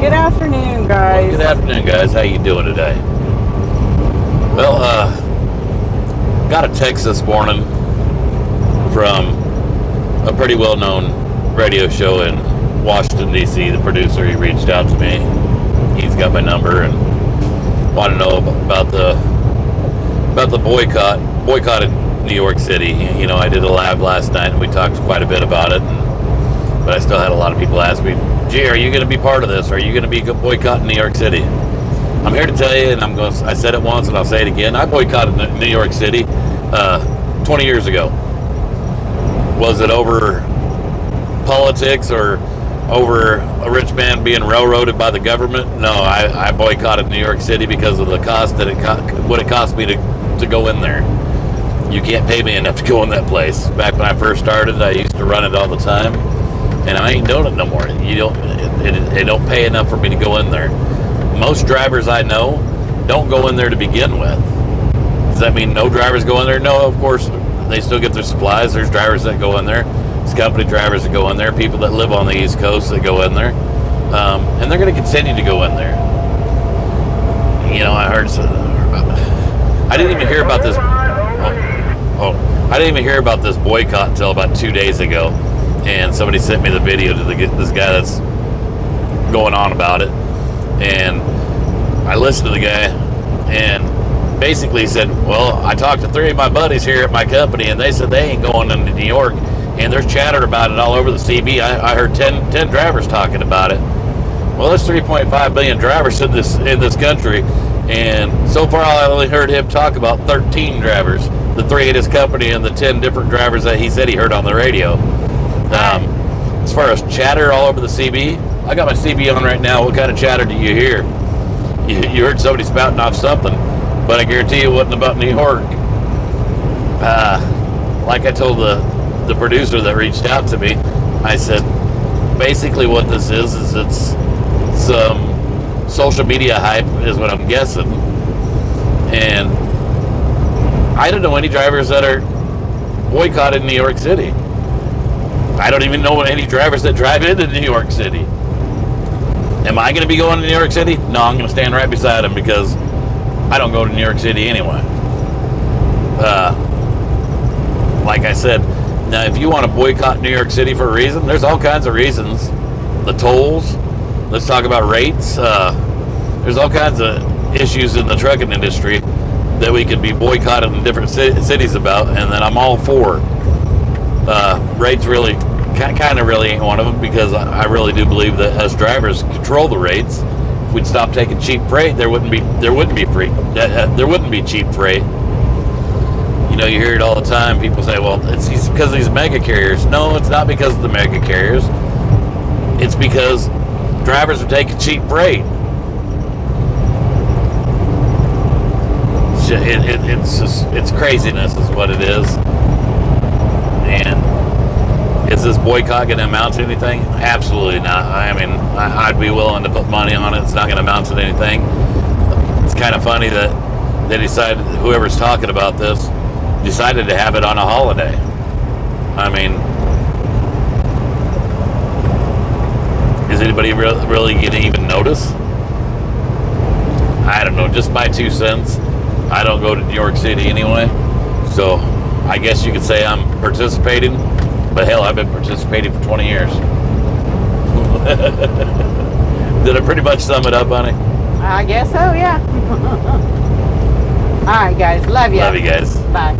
Good afternoon, guys. Well, good afternoon, guys. How you doing today? Well, got a text this morning from a pretty well-known radio show in Washington, D.C. The producer, he reached out to me. He's got my number and wanted to know about the boycott in New York City. You know, I did a live last night and we talked quite a bit about it. But I still had a lot of people ask me, "Gee, are you going to be part of this? Are you going to be boycotting New York City?" I'm here to tell you, and I said it once and I'll say it again. I boycotted New York City 20 years ago. Was it over politics or over a rich man being railroaded by the government? No, I boycotted New York City because of the cost that what it cost me to go in there. You can't pay me enough to go in that place. Back when I first started, I used to run it all the time. And I ain't doing it no more. It don't pay enough for me to go in there. Most drivers I know don't go in there to begin with. Does that mean no drivers go in there? No, of course, they still get their supplies. There's drivers that go in there. There's company drivers that go in there. People that live on the East Coast that go in there. And they're going to continue to go in there. You know, I didn't even hear about this. I didn't even hear about this boycott until about 2 days ago. And somebody sent me the video to this guy that's going on about it. And I listened to the guy, and basically he said, well, I talked to 3 of my buddies here at my company, and they said they ain't going into New York. And there's chatter about it all over the CB. I heard 10 drivers talking about it. Well, there's 3.5 million drivers in this country. And so far, I only heard him talk about 13 drivers. The 3 at his company and the 10 different drivers that he said he heard on the radio. As far as chatter all over the CB, I got my CB on right now. What kind of chatter do you hear? You heard somebody spouting off something, but I guarantee you it wasn't about New York. Like I told the producer that reached out to me, I said, basically what this is it's some social media hype is what I'm guessing. And I don't know any drivers that are boycotted New York City. I don't even know any drivers that drive into New York City. Am I going to be going to New York City? No, I'm going to stand right beside him because I don't go to New York City anyway. Like I said, now if you want to boycott New York City for a reason, there's all kinds of reasons. The tolls, let's talk about rates. There's all kinds of issues in the trucking industry that we could be boycotted in different cities about, and then I'm all for it. Rates really kind of really ain't one of them, because I really do believe that as drivers control the rates. If we'd stop taking cheap freight, there wouldn't be cheap freight. You know, you hear it all the time. People say, well, it's because of these mega carriers. No, it's not because of the mega carriers. It's because drivers are taking cheap freight. It's craziness is what it is. And is this boycott going to amount to anything? Absolutely not. I mean, I'd be willing to put money on it. It's not going to amount to anything. It's kind of funny that they decided, whoever's talking about this, decided to have it on a holiday. I mean, is anybody really going to even notice? I don't know, just my 2 cents. I don't go to New York City anyway, so I guess you could say I'm participating, but hell, I've been participating for 20 years. Did I pretty much sum it up, honey? I guess so, yeah. All right, guys. Love you. Love you guys. Bye.